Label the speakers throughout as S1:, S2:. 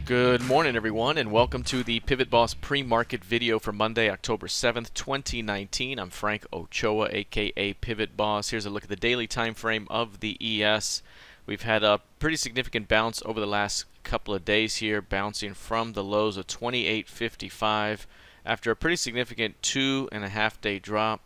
S1: Good morning, everyone, and welcome to the PivotBoss pre-market video for Monday, October 7th, 2019. I'm Frank Ochoa, aka PivotBoss. Here's a look at the daily time frame of the ES. We've had a pretty significant bounce over the last couple of days here, bouncing from the lows of 28.55 after a pretty significant 2.5 day drop.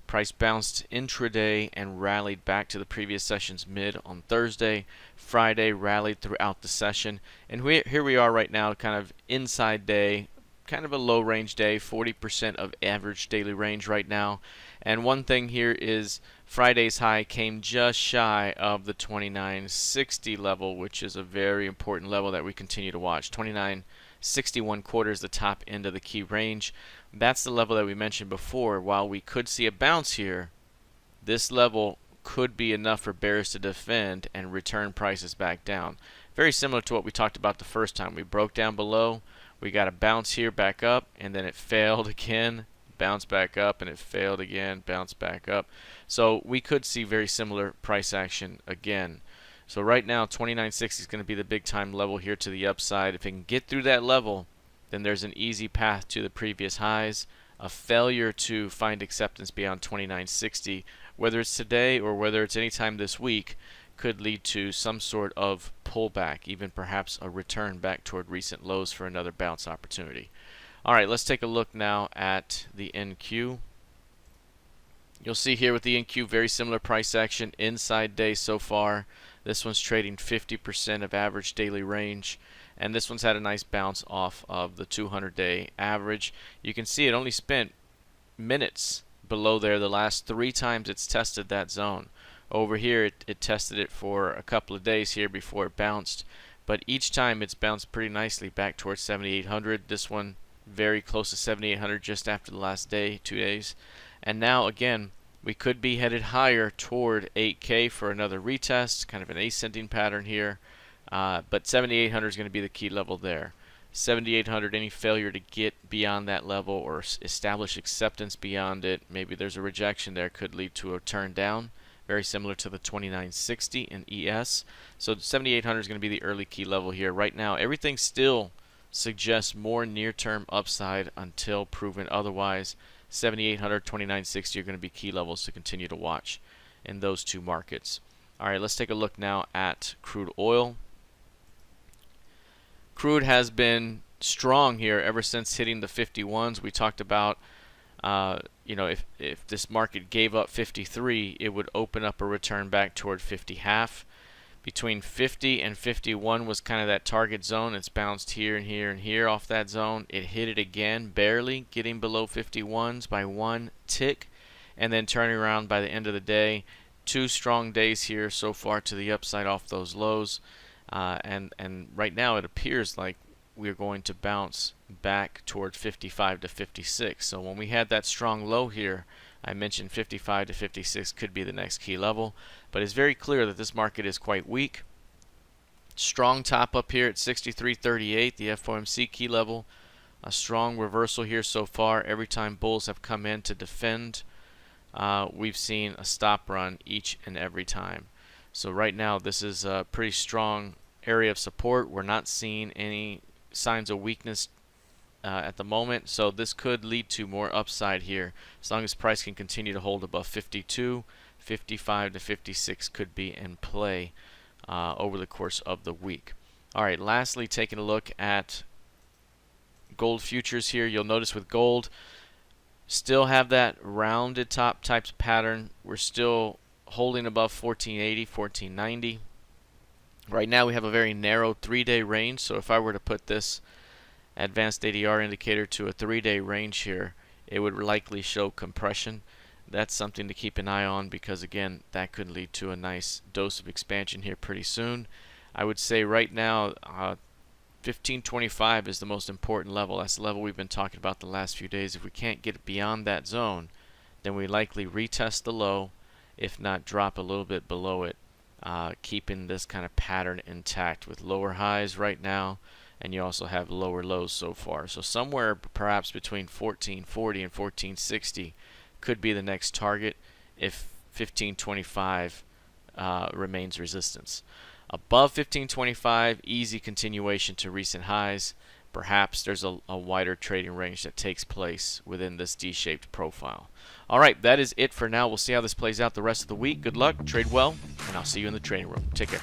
S1: Price bounced intraday and rallied back to the previous session's mid on Thursday. Friday rallied throughout the session, and here we are right now, kind of inside day, kind of a low range day, 40% of average daily range right now. And one thing here is Friday's high came just shy of the 29.60 level, which is a very important level that we continue to watch. 29.61 is the top end of the key range. That's the level that we mentioned before. While we could see a bounce here, this level could be enough for bears to defend and return prices back down. Very similar to what we talked about the first time. We broke down below, we got a bounce here back up, and then it failed again, bounced back up, and it failed again, bounced back up. So we could see very similar price action again. So right now 29.60 is going to be the big time level here to the upside. If it can get through that level, then there's an easy path to the previous highs. A failure to find acceptance beyond 29.60, whether it's today or whether it's any time this week, could lead to some sort of pullback, even perhaps a return back toward recent lows for another bounce opportunity. All right, let's take a look now at the NQ. You'll see here with the NQ very similar price action inside day so far. This one's trading 50% of average daily range, and this one's had a nice bounce off of the 200-day average. You can see it only spent minutes below there the last 3 times it's tested that zone. Over here it tested it for a couple of days here before it bounced, but each time it's bounced pretty nicely back towards 7,800. This one very close to 7,800 just after the last day, 2 days. And now again, we could be headed higher toward 8K for another retest, kind of an ascending pattern here. But 7,800 is going to be the key level there. 7,800, any failure to get beyond that level or establish acceptance beyond it, maybe there's a rejection there, could lead to a turn down, very similar to the 29.60 in ES. So 7,800 is going to be the early key level here. Right now, everything still suggests more near-term upside until proven otherwise. 7,800, 29.60 are going to be key levels to continue to watch in those two markets. All right, let's take a look now at crude oil. Crude has been strong here ever since hitting the 51s. We talked about, if this market gave up 53, it would open up a return back toward 50.5. Between 50 and 51 was kind of that target zone. It's bounced here and here and here off that zone. It hit it again, barely getting below 51s by 1 tick, and then turning around by the end of the day. 2 strong days here so far to the upside off those lows. And right now it appears like we're going to bounce back toward 55 to 56. So when we had that strong low here, I mentioned 55 to 56 could be the next key level, but it's very clear that this market is quite weak. Strong top up here at 63.38, the FOMC key level. A strong reversal here so far. Every time bulls have come in to defend, we've seen a stop run each and every time. So right now this is a pretty strong area of support. We're not seeing any signs of weakness at the moment, so this could lead to more upside here as long as price can continue to hold above 52. 55 to 56 could be in play over the course of the week. All right, lastly, taking a look at gold futures here. You'll notice with gold, still have that rounded top types pattern. We're still holding above 1480, 1490. Right now we have a very narrow 3-day range, so if I were to put this advanced ADR indicator to a 3-day range here, it would likely show compression. That's something to keep an eye on because, again, that could lead to a nice dose of expansion here pretty soon. I would say right now 1525 is the most important level. That's the level we've been talking about the last few days. If we can't get beyond that zone, then we likely retest the low, if not drop a little bit below it, keeping this kind of pattern intact with lower highs right now, and you also have lower lows so far. So somewhere perhaps between 1440 and 1460 could be the next target if 1525 remains resistance. Above 1525, easy continuation to recent highs. Perhaps there's a wider trading range that takes place within this D-shaped profile. All right, that is it for now. We'll see how this plays out the rest of the week. Good luck, trade well, and I'll see you in the trading room. Take care.